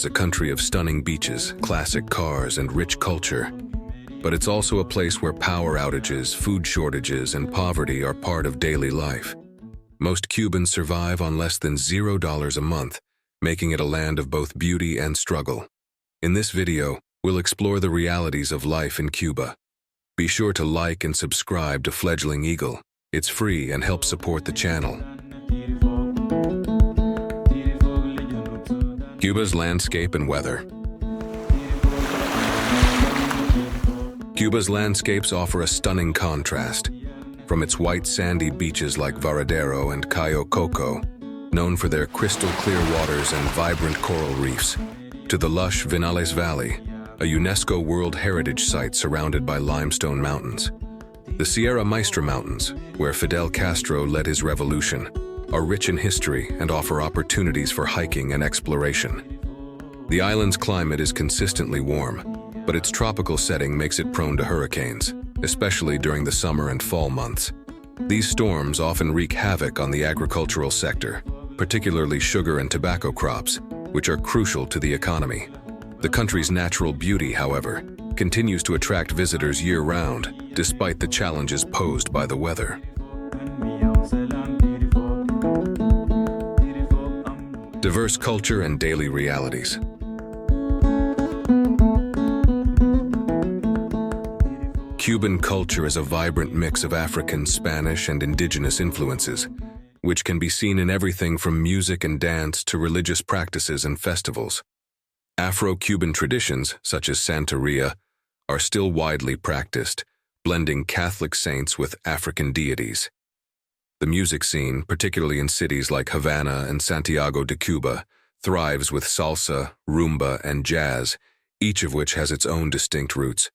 is a country of stunning beaches, classic cars, and rich culture. But it's also a place where power outages, food shortages, and poverty are part of daily life. Most Cubans survive on less than $0 a month, making it a land of both beauty and struggle. In this video, we'll explore the realities of life in Cuba. Be sure to like and subscribe to Fledgling Eagle. It's free and helps support the channel. Cuba's landscape and weather. Cuba's landscapes offer a stunning contrast. From its white sandy beaches like Varadero and Cayo Coco, known for their crystal-clear waters and vibrant coral reefs, to the lush Vinales Valley, a UNESCO World Heritage Site surrounded by limestone mountains. The Sierra Maestra Mountains, where Fidel Castro led his revolution, are rich in history and offer opportunities for hiking and exploration. The island's climate is consistently warm, but its tropical setting makes it prone to hurricanes, especially during the summer and fall months. These storms often wreak havoc on the agricultural sector, particularly sugar and tobacco crops, which are crucial to the economy. The country's natural beauty, however, continues to attract visitors year-round, despite the challenges posed by the weather. Diverse culture and daily realities. Cuban culture is a vibrant mix of African, Spanish, and indigenous influences, which can be seen in everything from music and dance to religious practices and festivals. Afro-Cuban traditions, such as Santeria, are still widely practiced, blending Catholic saints with African deities. The music scene, particularly in cities like Havana and Santiago de Cuba, thrives with salsa, rumba, and jazz, each of which has its own distinct roots.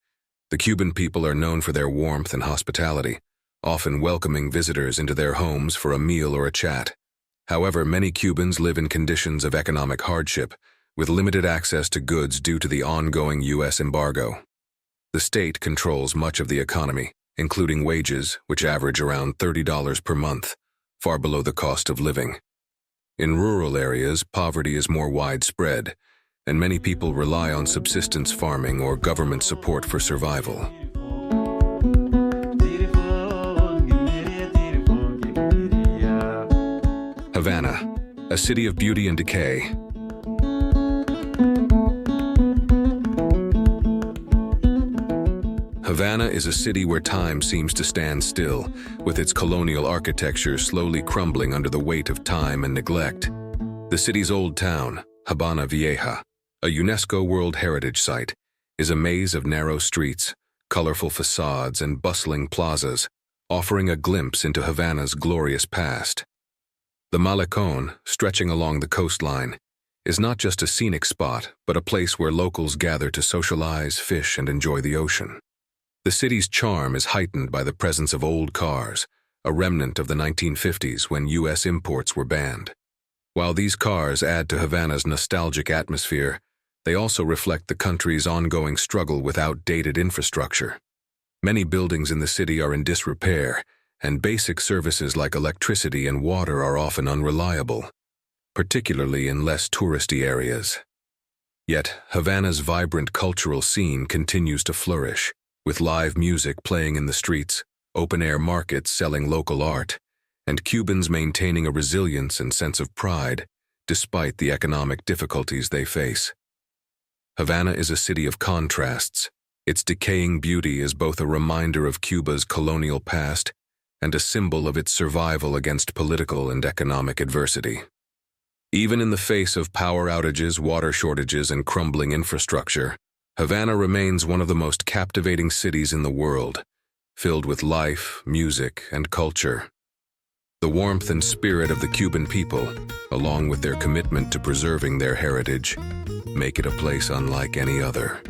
The Cuban people are known for their warmth and hospitality, often welcoming visitors into their homes for a meal or a chat. However, many Cubans live in conditions of economic hardship, with limited access to goods due to the ongoing U.S. embargo. The state controls much of the economy, including wages, which average around $30 per month, far below the cost of living. In rural areas, poverty is more widespread, and many people rely on subsistence farming or government support for survival. Havana, a city of beauty and decay. Havana is a city where time seems to stand still, with its colonial architecture slowly crumbling under the weight of time and neglect. The city's old town, Habana Vieja, a UNESCO World Heritage Site, is a maze of narrow streets, colorful facades, and bustling plazas, offering a glimpse into Havana's glorious past. The Malecón, stretching along the coastline, is not just a scenic spot, but a place where locals gather to socialize, fish, and enjoy the ocean. The city's charm is heightened by the presence of old cars, a remnant of the 1950s when U.S. imports were banned. While these cars add to Havana's nostalgic atmosphere, they also reflect the country's ongoing struggle with outdated infrastructure. Many buildings in the city are in disrepair, and basic services like electricity and water are often unreliable, particularly in less touristy areas. Yet, Havana's vibrant cultural scene continues to flourish, with live music playing in the streets, open-air markets selling local art, and Cubans maintaining a resilience and sense of pride despite the economic difficulties they face. Havana is a city of contrasts. Its decaying beauty is both a reminder of Cuba's colonial past and a symbol of its survival against political and economic adversity. Even in the face of power outages, water shortages, and crumbling infrastructure, Havana remains one of the most captivating cities in the world, filled with life, music, and culture. The warmth and spirit of the Cuban people, along with their commitment to preserving their heritage, make it a place unlike any other.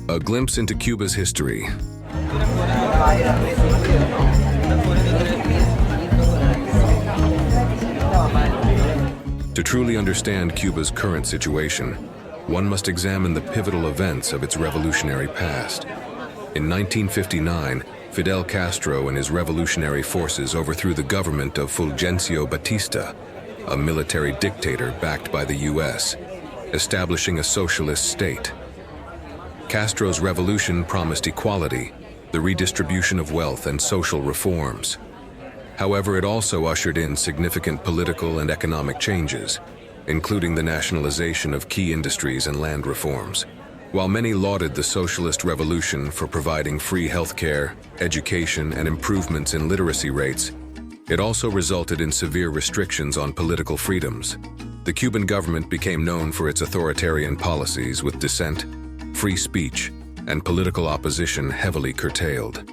A glimpse into Cuba's history. To truly understand Cuba's current situation, one must examine the pivotal events of its revolutionary past. In 1959, Fidel Castro and his revolutionary forces overthrew the government of Fulgencio Batista, a military dictator backed by the US, establishing a socialist state. Castro's revolution promised equality, the redistribution of wealth, and social reforms. However, it also ushered in significant political and economic changes, including the nationalization of key industries and land reforms. While many lauded the socialist revolution for providing free healthcare, education, and improvements in literacy rates, it also resulted in severe restrictions on political freedoms. The Cuban government became known for its authoritarian policies, with dissent, free speech, and political opposition heavily curtailed.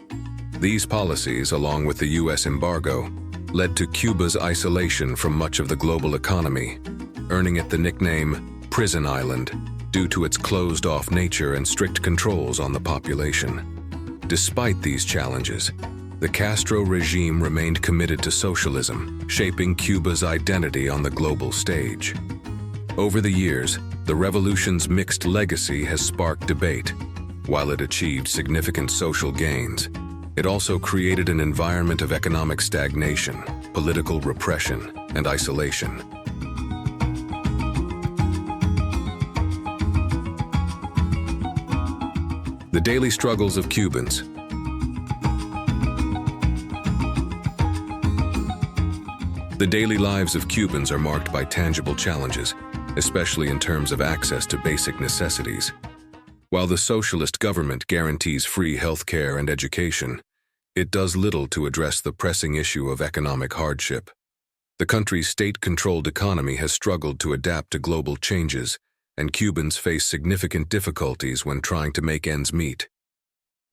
These policies, along with the US embargo, led to Cuba's isolation from much of the global economy, earning it the nickname Prison Island due to its closed-off nature and strict controls on the population. Despite these challenges, the Castro regime remained committed to socialism, shaping Cuba's identity on the global stage. Over the years, the revolution's mixed legacy has sparked debate. While it achieved significant social gains, it also created an environment of economic stagnation, political repression, and isolation. The daily struggles of Cubans. The daily lives of Cubans are marked by tangible challenges, especially in terms of access to basic necessities. While the socialist government guarantees free health care and education, it does little to address the pressing issue of economic hardship. The country's state-controlled economy has struggled to adapt to global changes, and Cubans face significant difficulties when trying to make ends meet.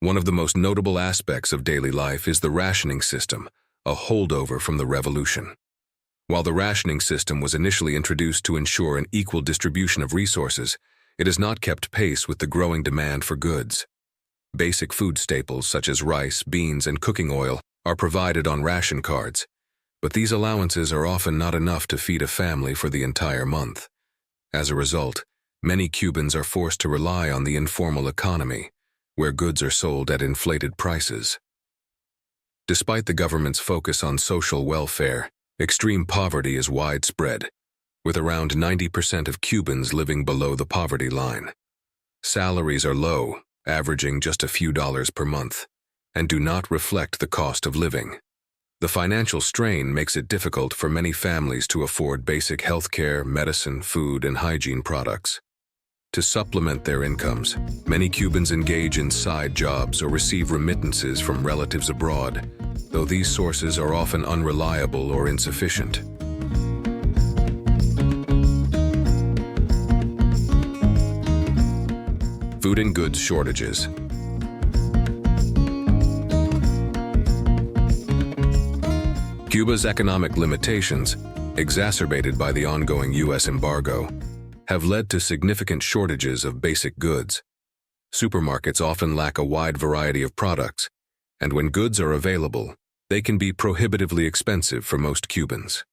One of the most notable aspects of daily life is the rationing system, a holdover from the revolution. While the rationing system was initially introduced to ensure an equal distribution of resources, it has not kept pace with the growing demand for goods. Basic food staples such as rice, beans, and cooking oil are provided on ration cards, but these allowances are often not enough to feed a family for the entire month. As a result, many Cubans are forced to rely on the informal economy, where goods are sold at inflated prices. Despite the government's focus on social welfare, extreme poverty is widespread, with around 90% of Cubans living below the poverty line. Salaries are low, averaging just a few dollars per month, and do not reflect the cost of living. The financial strain makes it difficult for many families to afford basic healthcare, medicine, food, and hygiene products. To supplement their incomes, many Cubans engage in side jobs or receive remittances from relatives abroad, though these sources are often unreliable or insufficient. Food and goods shortages. Cuba's economic limitations, exacerbated by the ongoing US embargo, have led to significant shortages of basic goods. Supermarkets often lack a wide variety of products, and when goods are available, they can be prohibitively expensive for most Cubans.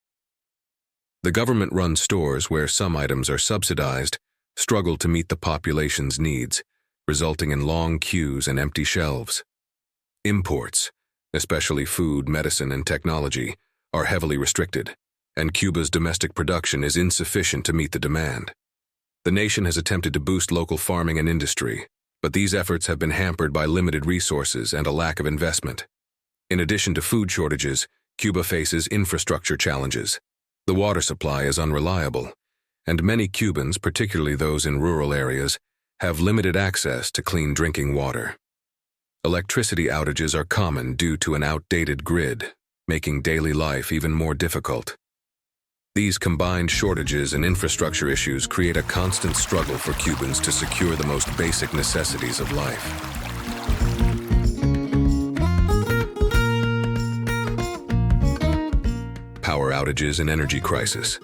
The government-run stores, where some items are subsidized, struggle to meet the population's needs, resulting in long queues and empty shelves. Imports, especially food, medicine, and technology, are heavily restricted, and Cuba's domestic production is insufficient to meet the demand. The nation has attempted to boost local farming and industry, but these efforts have been hampered by limited resources and a lack of investment. In addition to food shortages, Cuba faces infrastructure challenges. The water supply is unreliable, and many Cubans, particularly those in rural areas, have limited access to clean drinking water. Electricity outages are common due to an outdated grid, making daily life even more difficult. These combined shortages and infrastructure issues create a constant struggle for Cubans to secure the most basic necessities of life. Power outages and energy crisis.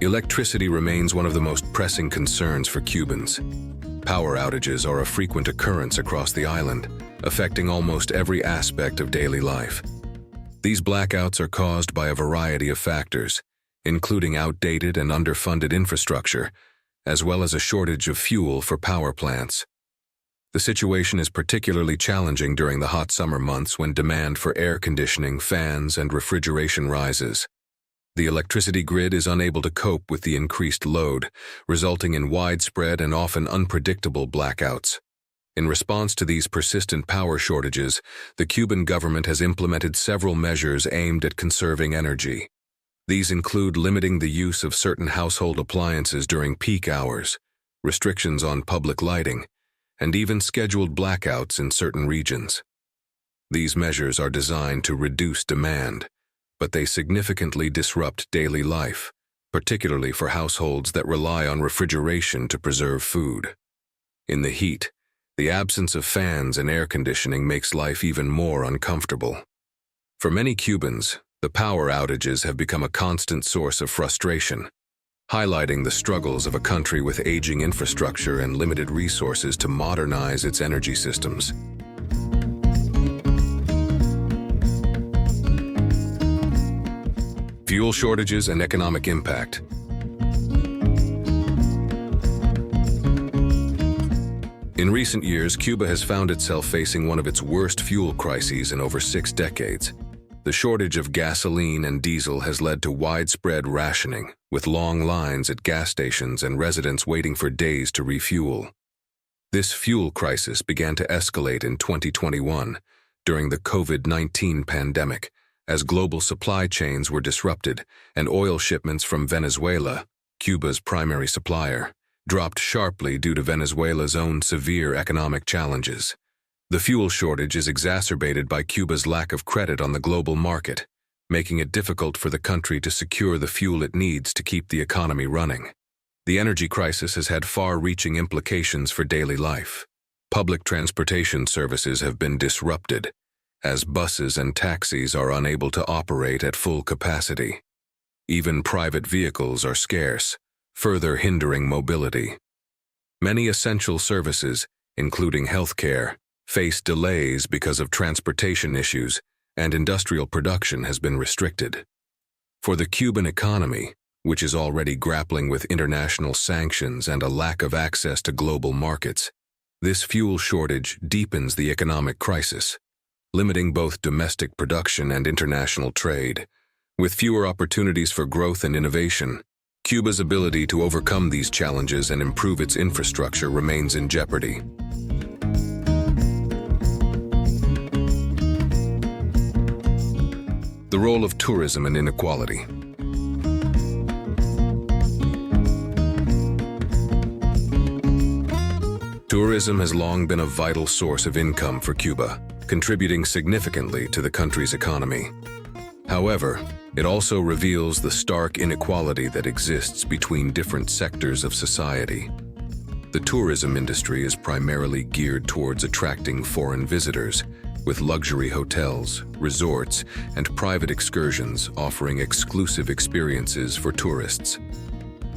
Electricity remains one of the most pressing concerns for Cubans. Power outages are a frequent occurrence across the island, affecting almost every aspect of daily life. These blackouts are caused by a variety of factors, including outdated and underfunded infrastructure, as well as a shortage of fuel for power plants. The situation is particularly challenging during the hot summer months when demand for air conditioning, fans, and refrigeration rises. The electricity grid is unable to cope with the increased load, resulting in widespread and often unpredictable blackouts. In response to these persistent power shortages, the Cuban government has implemented several measures aimed at conserving energy. These include limiting the use of certain household appliances during peak hours, restrictions on public lighting, and even scheduled blackouts in certain regions. These measures are designed to reduce demand, but they significantly disrupt daily life, particularly for households that rely on refrigeration to preserve food. In the heat, the absence of fans and air conditioning makes life even more uncomfortable. For many Cubans, the power outages have become a constant source of frustration, highlighting the struggles of a country with aging infrastructure and limited resources to modernize its energy systems. Fuel shortages and economic impact. In recent years, Cuba has found itself facing one of its worst fuel crises in over 6 decades. The shortage of gasoline and diesel has led to widespread rationing, with long lines at gas stations and residents waiting for days to refuel. This fuel crisis began to escalate in 2021, during the COVID-19 pandemic, as global supply chains were disrupted and oil shipments from Venezuela, Cuba's primary supplier, dropped sharply due to Venezuela's own severe economic challenges. The fuel shortage is exacerbated by Cuba's lack of credit on the global market, making it difficult for the country to secure the fuel it needs to keep the economy running. The energy crisis has had far-reaching implications for daily life. Public transportation services have been disrupted, as buses and taxis are unable to operate at full capacity. Even private vehicles are scarce, further hindering mobility. Many essential services, including healthcare, face delays because of transportation issues, and industrial production has been restricted. For the Cuban economy, which is already grappling with international sanctions and a lack of access to global markets, this fuel shortage deepens the economic crisis, limiting both domestic production and international trade. With fewer opportunities for growth and innovation, Cuba's ability to overcome these challenges and improve its infrastructure remains in jeopardy. The role of tourism and inequality. Tourism has long been a vital source of income for Cuba, contributing significantly to the country's economy. However, it also reveals the stark inequality that exists between different sectors of society. The tourism industry is primarily geared towards attracting foreign visitors, with luxury hotels, resorts, and private excursions offering exclusive experiences for tourists.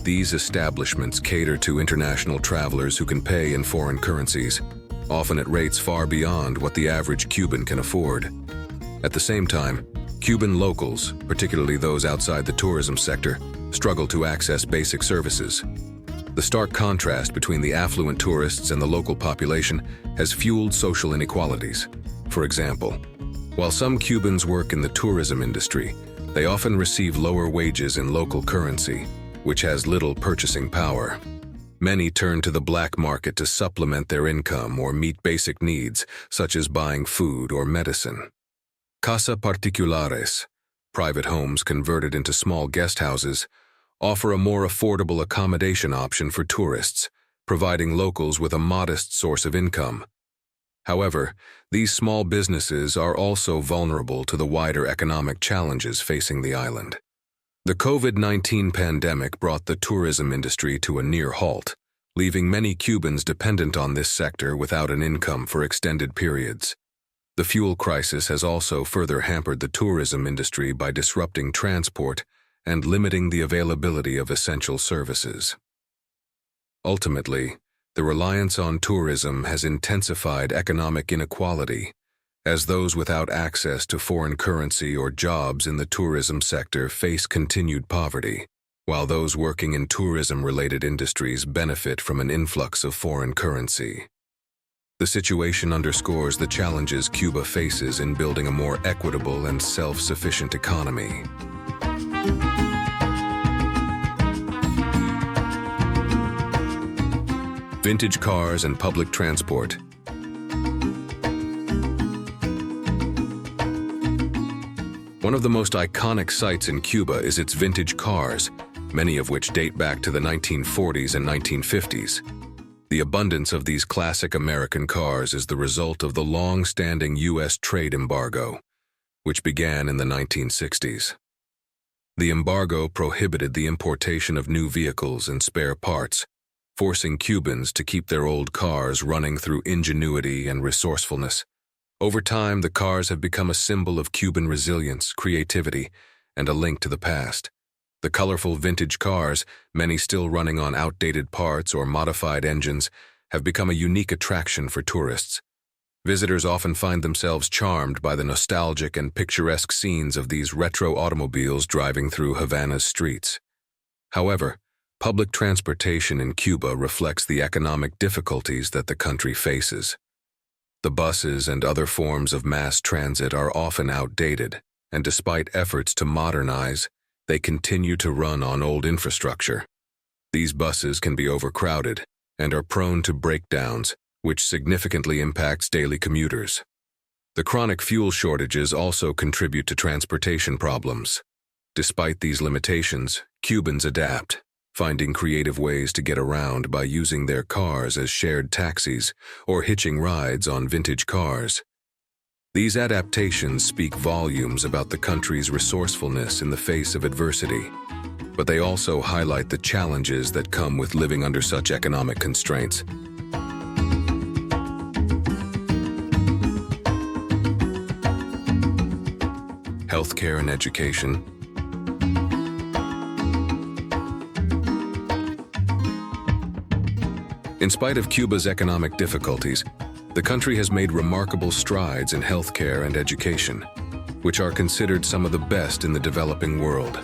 These establishments cater to international travelers who can pay in foreign currencies, often at rates far beyond what the average Cuban can afford. At the same time, Cuban locals, particularly those outside the tourism sector, struggle to access basic services. The stark contrast between the affluent tourists and the local population has fueled social inequalities. For example, while some Cubans work in the tourism industry, they often receive lower wages in local currency, which has little purchasing power. Many turn to the black market to supplement their income or meet basic needs, such as buying food or medicine. Casa particulares, private homes converted into small guest houses, offer a more affordable accommodation option for tourists, providing locals with a modest source of income. However, these small businesses are also vulnerable to the wider economic challenges facing the island. The COVID-19 pandemic brought the tourism industry to a near halt, leaving many Cubans dependent on this sector without an income for extended periods. The fuel crisis has also further hampered the tourism industry by disrupting transport and limiting the availability of essential services. Ultimately, the reliance on tourism has intensified economic inequality, as those without access to foreign currency or jobs in the tourism sector face continued poverty. while those working in tourism-related industries benefit from an influx of foreign currency. The situation underscores the challenges Cuba faces in building a more equitable and self-sufficient economy. Vintage cars and public transport. One of the most iconic sights in Cuba is its vintage cars, many of which date back to the 1940s and 1950s. The abundance of these classic American cars is the result of the long-standing U.S. trade embargo, which began in the 1960s. The embargo prohibited the importation of new vehicles and spare parts, forcing Cubans to keep their old cars running through ingenuity and resourcefulness. Over time, the cars have become a symbol of Cuban resilience, creativity, and a link to the past. The colorful vintage cars, many still running on outdated parts or modified engines, have become a unique attraction for tourists. Visitors often find themselves charmed by the nostalgic and picturesque scenes of these retro automobiles driving through Havana's streets. However, public transportation in Cuba reflects the economic difficulties that the country faces. The buses and other forms of mass transit are often outdated, and despite efforts to modernize, they continue to run on old infrastructure. These buses can be overcrowded and are prone to breakdowns, which significantly impacts daily commuters. The chronic fuel shortages also contribute to transportation problems. Despite these limitations, Cubans adapt, finding creative ways to get around by using their cars as shared taxis or hitching rides on vintage cars. These adaptations speak volumes about the country's resourcefulness in the face of adversity, but they also highlight the challenges that come with living under such economic constraints. Healthcare and education. In spite of Cuba's economic difficulties, the country has made remarkable strides in healthcare and education, which are considered some of the best in the developing world.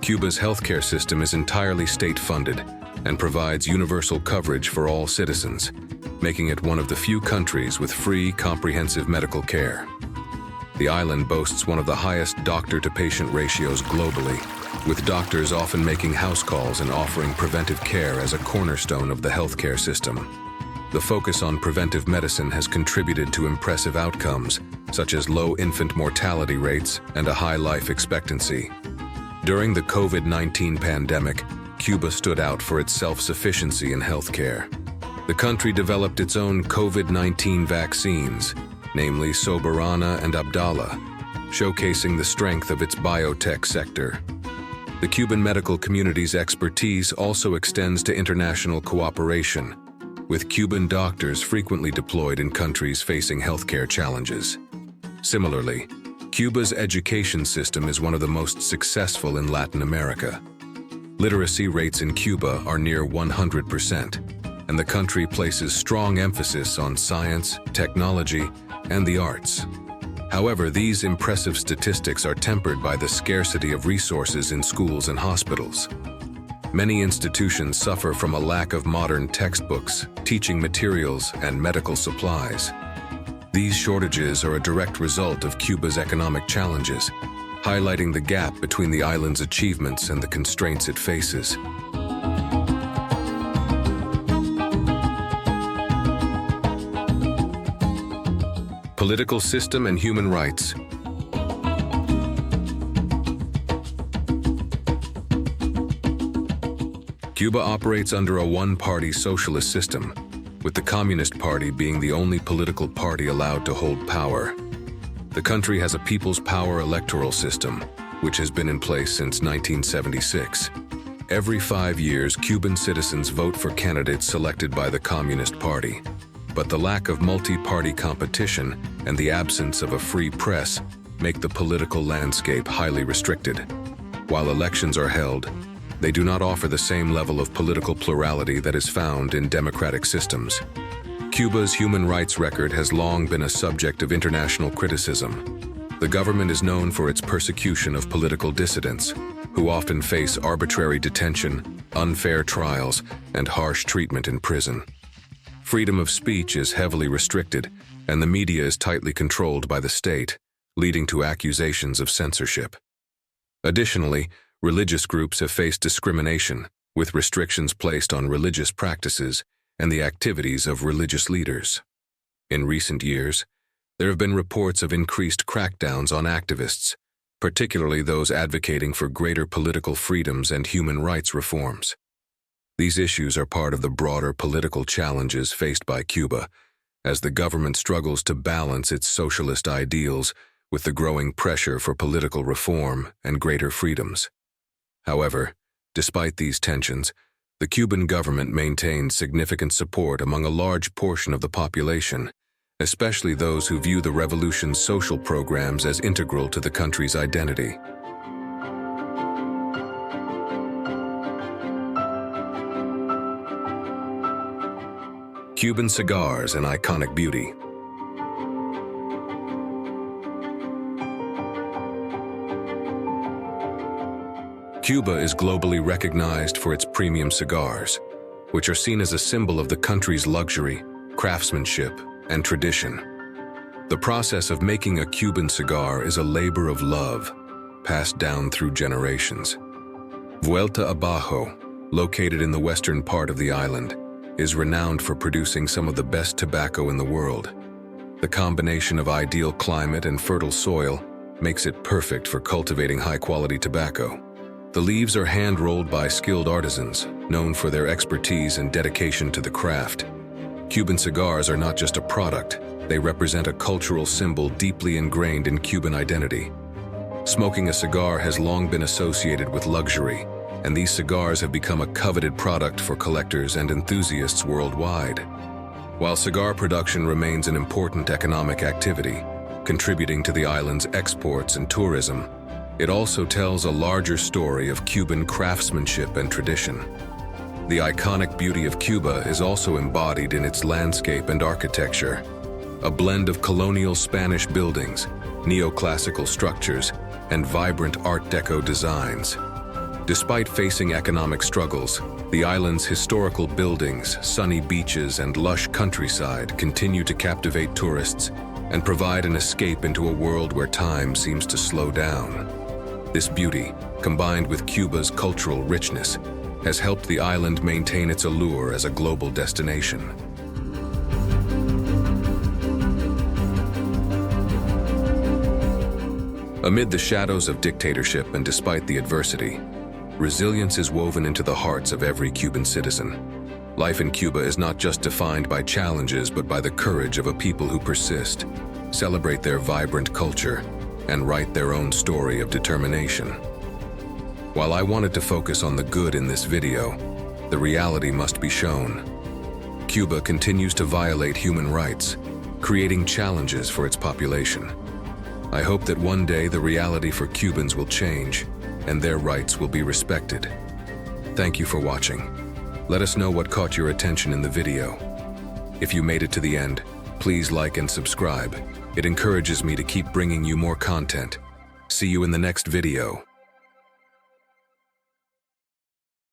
Cuba's healthcare system is entirely state-funded and provides universal coverage for all citizens, making it one of the few countries with free, comprehensive medical care. The island boasts one of the highest doctor-to-patient ratios globally, with doctors often making house calls and offering preventive care as a cornerstone of the healthcare system. The focus on preventive medicine has contributed to impressive outcomes, such as low infant mortality rates and a high life expectancy. During the COVID-19 pandemic, Cuba stood out for its self-sufficiency in healthcare. The country developed its own COVID-19 vaccines, namely Soberana and Abdala, showcasing the strength of its biotech sector. The Cuban medical community's expertise also extends to international cooperation, with Cuban doctors frequently deployed in countries facing healthcare challenges. Similarly, Cuba's education system is one of the most successful in Latin America. Literacy rates in Cuba are near 100%, and the country places strong emphasis on science, technology, and the arts. However, these impressive statistics are tempered by the scarcity of resources in schools and hospitals. Many institutions suffer from a lack of modern textbooks, teaching materials, and medical supplies. These shortages are a direct result of Cuba's economic challenges, highlighting the gap between the island's achievements and the constraints it faces. Political system and human rights. Cuba operates under a one-party socialist system, with the Communist Party being the only political party allowed to hold power. The country has a people's power electoral system, which has been in place since 1976. Every 5 years, Cuban citizens vote for candidates selected by the Communist Party. But the lack of multi-party competition and the absence of a free press make the political landscape highly restricted. While elections are held, they do not offer the same level of political plurality that is found in democratic systems. Cuba's human rights record has long been a subject of international criticism. The government is known for its persecution of political dissidents, who often face arbitrary detention, unfair trials, and harsh treatment in prison. Freedom of speech is heavily restricted, and the media is tightly controlled by the state, leading to accusations of censorship. Additionally, religious groups have faced discrimination, with restrictions placed on religious practices and the activities of religious leaders. In recent years, there have been reports of increased crackdowns on activists, particularly those advocating for greater political freedoms and human rights reforms. These issues are part of the broader political challenges faced by Cuba, as the government struggles to balance its socialist ideals with the growing pressure for political reform and greater freedoms. However, despite these tensions, the Cuban government maintains significant support among a large portion of the population, especially those who view the revolution's social programs as integral to the country's identity. Cuban cigars, an iconic beauty. Cuba is globally recognized for its premium cigars, which are seen as a symbol of the country's luxury, craftsmanship, and tradition. The process of making a Cuban cigar is a labor of love, passed down through generations. Vuelta Abajo, located in the western part of the island, is renowned for producing some of the best tobacco in the world. The combination of ideal climate and fertile soil makes it perfect for cultivating high-quality tobacco. The leaves are hand-rolled by skilled artisans, known for their expertise and dedication to the craft. Cuban cigars are not just a product, they represent a cultural symbol deeply ingrained in Cuban identity. Smoking a cigar has long been associated with luxury, and these cigars have become a coveted product for collectors and enthusiasts worldwide. While cigar production remains an important economic activity, contributing to the island's exports and tourism, it also tells a larger story of Cuban craftsmanship and tradition. The iconic beauty of Cuba is also embodied in its landscape and architecture, a blend of colonial Spanish buildings, neoclassical structures, and vibrant Art Deco designs. Despite facing economic struggles, the island's historical buildings, sunny beaches, and lush countryside continue to captivate tourists and provide an escape into a world where time seems to slow down. This beauty, combined with Cuba's cultural richness, has helped the island maintain its allure as a global destination. Amid the shadows of dictatorship and despite the adversity, resilience is woven into the hearts of every Cuban citizen. Life in Cuba is not just defined by challenges but by the courage of a people who persist, celebrate their vibrant culture, and write their own story of determination. While I wanted to focus on the good in this video, the reality must be shown. Cuba continues to violate human rights, creating challenges for its population. I hope that one day the reality for Cubans will change, and their rights will be respected. Thank you for watching. Let us know what caught your attention in the video. If you made it to the end, please like and subscribe. It encourages me to keep bringing you more content. See you in the next video.